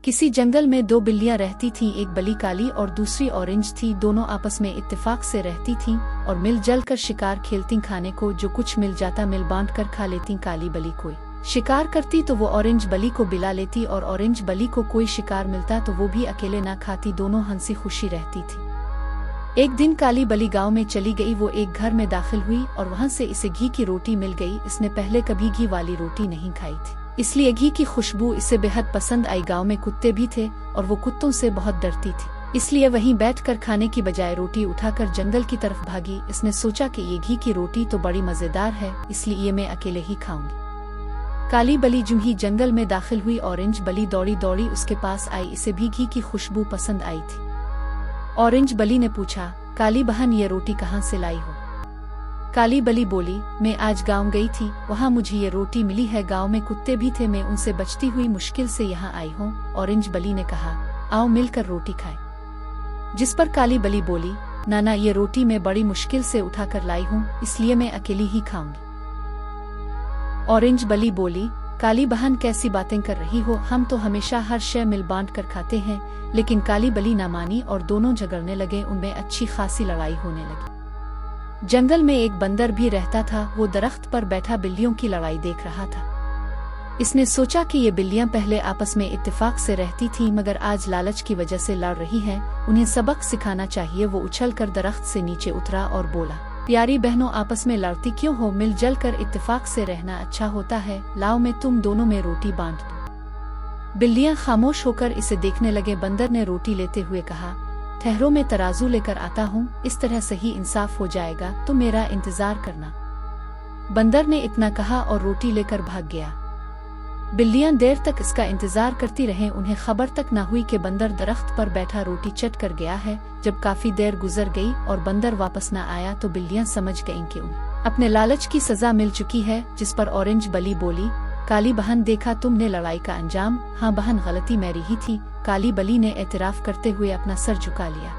किसी जंगल में दो बिल्लियां रहती थीं, एक बली काली और दूसरी ऑरेंज थी। दोनों आपस में इत्तेफाक से रहती थीं और मिलजुल कर शिकार खेलती। खाने को जो कुछ मिल जाता मिल बांट कर खा लेती। काली बली कोई शिकार करती तो वो ऑरेंज बली को बिला लेती और ऑरेंज बली को कोई शिकार मिलता तो वो भी अकेले ना खाती। दोनों हंसी खुशी रहती थी। एक दिन काली बली गांव में चली गई। वो एक घर में दाखिल हुई और वहां से इसे घी की रोटी मिल गई। इसने पहले कभी घी वाली रोटी नहीं खाई थी, इसलिए घी की खुशबू इसे बेहद पसंद आई। गांव में कुत्ते भी थे और वो कुत्तों से बहुत डरती थी, इसलिए वहीं बैठकर खाने की बजाय रोटी उठाकर जंगल की तरफ भागी। इसने सोचा कि ये घी की रोटी तो बड़ी मजेदार है, इसलिए ये मैं अकेले ही खाऊंगी। काली बली जूं ही जंगल में दाखिल हुई, ऑरेंज बली दौड़ी दौड़ी उसके पास आई। इसे भी घी की खुशबू पसंद आई थी। ऑरेंज बली ने पूछा, काली बहन ये रोटी कहाँ से लाई हो? काली बली बोली, मैं आज गांव गई थी, वहाँ मुझे ये रोटी मिली है। गांव में कुत्ते भी थे, मैं उनसे बचती हुई मुश्किल से यहाँ आई हूँ। ऑरेंज बली ने कहा, आओ मिलकर रोटी खाएं। जिस पर काली बली बोली, नाना ये रोटी मैं बड़ी मुश्किल से उठाकर लाई हूँ, इसलिए मैं अकेली ही खाऊंगी। ऑरेंज बली बोली, काली बहन कैसी बातें कर रही हो, हम तो हमेशा हर शय मिल बांट कर खाते हैं। लेकिन काली बली ना मानी और दोनों झगड़ने लगे। उनमें अच्छी खासी लड़ाई होने लगी। जंगल में एक बंदर भी रहता था। वो दरख्त पर बैठा बिल्लियों की लड़ाई देख रहा था। इसने सोचा कि ये बिल्लियां पहले आपस में इत्तेफाक से रहती थीं, मगर आज लालच की वजह से लड़ रही हैं। उन्हें सबक सिखाना चाहिए। वो उछलकर दरख्त से नीचे उतरा और बोला, प्यारी बहनों, आपस में लड़ती क्यों हो? मिलजुल कर इत्तेफाक से रहना अच्छा होता है। लाओ मैं तुम दोनों में रोटी बांट दूं। बिल्लियां खामोश होकर इसे देखने लगे। बंदर ने रोटी लेते हुए कहा, ठहरो मैं तराजू लेकर आता हूँ, इस तरह सही इंसाफ हो जाएगा, तुम मेरा इंतजार करना। बंदर ने इतना कहा और रोटी लेकर भाग गया। बिल्लियां देर तक इसका इंतजार करती रहें। उन्हें खबर तक न हुई कि बंदर दरख्त पर बैठा रोटी चट कर गया है। जब काफी देर गुजर गई और बंदर वापस न आया तो बिल्लियां समझ गईं कि उन्हें अपने लालच की सजा मिल चुकी है। जिस पर ऑरेंज बली बोली, काली बहन देखा तुमने लड़ाई का अंजाम? हाँ बहन, गलती मेरी ही थी। काली बली ने एतराफ करते हुए अपना सर झुका लिया।